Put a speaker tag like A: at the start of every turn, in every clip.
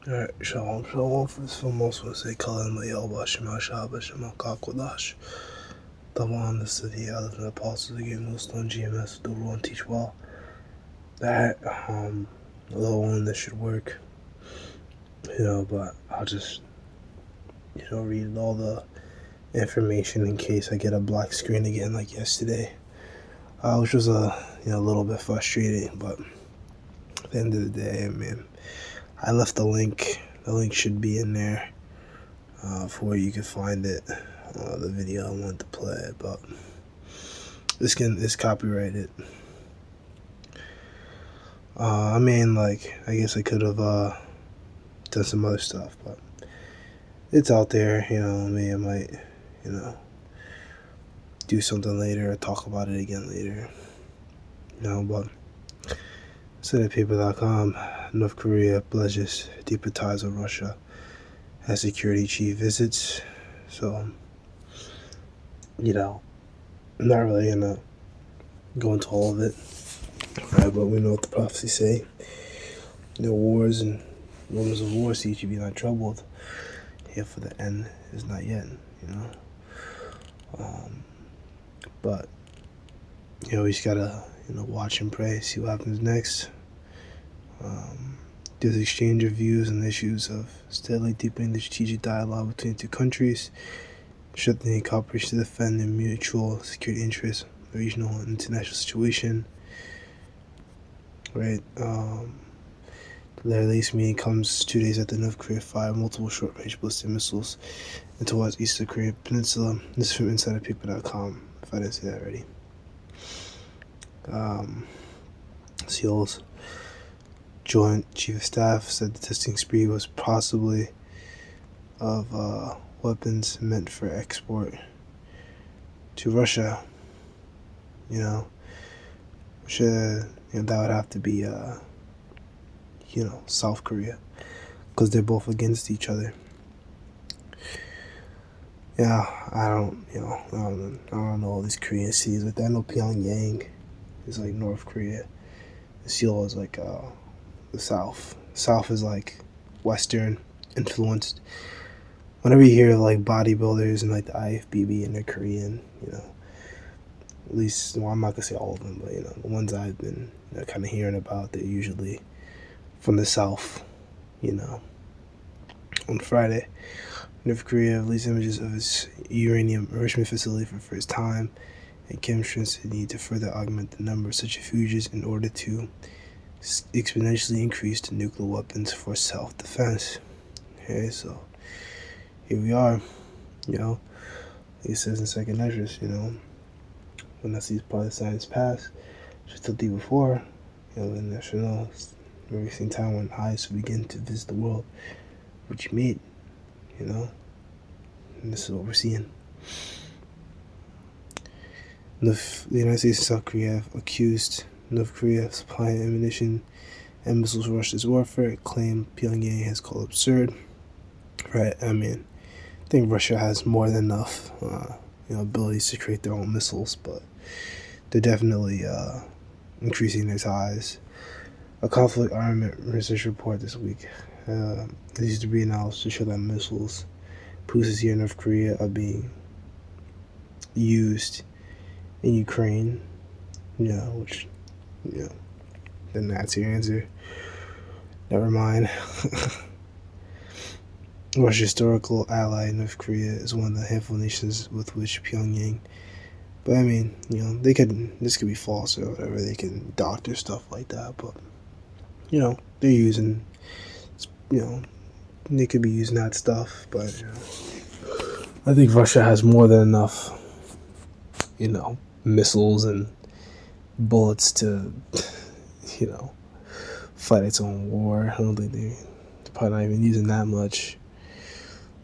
A: Alright, shalom, shalom. First and foremost, I want to say, Kalan Layel, Shema Shaba, Shema Kakwadash. Dawan, the city, I live in the apostles, the game, Millstone, GMS, do rule and teach well. That, although one that should work, but I'll just, read all the information in case I get a black screen again like yesterday. Which was a little bit frustrating, but at the end of the day, man, I left the link. The link should be in there for where you can find it. The video I wanted to play, but it's copyrighted. I guess I could have done some other stuff, but it's out there. I might, do something later or talk about it again later. But paper.com, North Korea pledges deeper ties with Russia as security chief visits. So, I'm not really gonna go into all of it, right? But we know what the prophecies say. Wars and rumors of war, see you be not troubled. Here for the end is not yet, But, we just gotta, watch and pray, see what happens next. There's exchange of views on issues of steadily deepening the strategic dialogue between the two countries, strengthening cooperation to defend their mutual security interests, the regional and international situation. Right. The latest meeting comes 2 days after North Korea fired multiple short-range ballistic missiles into the eastern Korean peninsula. This is from InsiderPeople.com, if I didn't say that already. Seoul's Joint Chief of Staff said the testing spree was possibly of weapons meant for export to Russia. Russia, that would have to be, South Korea, because they're both against each other. Yeah, I don't know all these Korean cities. Like, I know Pyongyang is like North Korea. Seoul is like the South. South is like Western influenced. Whenever you hear of like bodybuilders and like the IFBB and they're Korean, at least, well, I'm not gonna say all of them, but the ones I've been kind of hearing about, they're usually from the South. On Friday, North Korea released images of its uranium enrichment facility for the first time, and Kim stressed the need to further augment the number of such refuges in order to exponentially increase the nuclear weapons for self-defense. Okay, so here we are. It says in second measures, when I see part of the science pass, just the day before, the national releasing time when eyes begin to visit the world, which you meet, and this is what we're seeing. The United States and South Korea have accused North Korea of supplying ammunition and missiles for Russia's warfare, a claim Pyongyang has called absurd. Right, I think Russia has more than enough, abilities to create their own missiles, but they're definitely increasing their ties. A conflict armament research report this week used to be announced to show that missiles produced here in North Korea are being used in Ukraine, which, then that's your answer. Never mind. Russia's historical ally, North Korea, is one of the handful of nations with which Pyongyang. But this could be false or whatever. They can doctor stuff like that, but they're using, they could be using that stuff. But I think Russia has more than enough, missiles and bullets to, fight its own war. I don't think they're probably not even using that much.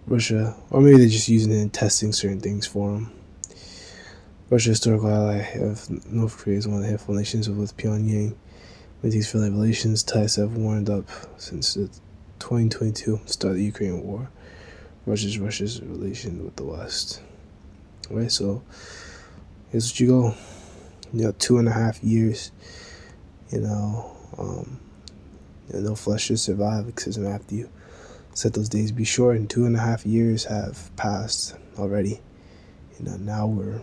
A: Russia, or maybe they're just using it and testing certain things for them. Russia's historical ally of North Korea is one of the handful of nations with Pyongyang. With these friendly relations, ties have warmed up since the 2022 start of the Ukraine war. Russia's relation with the West. Right, so here's what you go. 2.5 years, No flesh should survive exorcism after you set those days be short, and 2.5 years have passed already. Now we're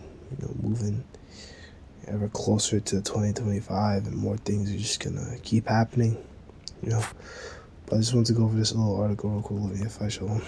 A: moving ever closer to 2025, and more things are just gonna keep happening. But I just wanted to go over this little article real quick. If I show them.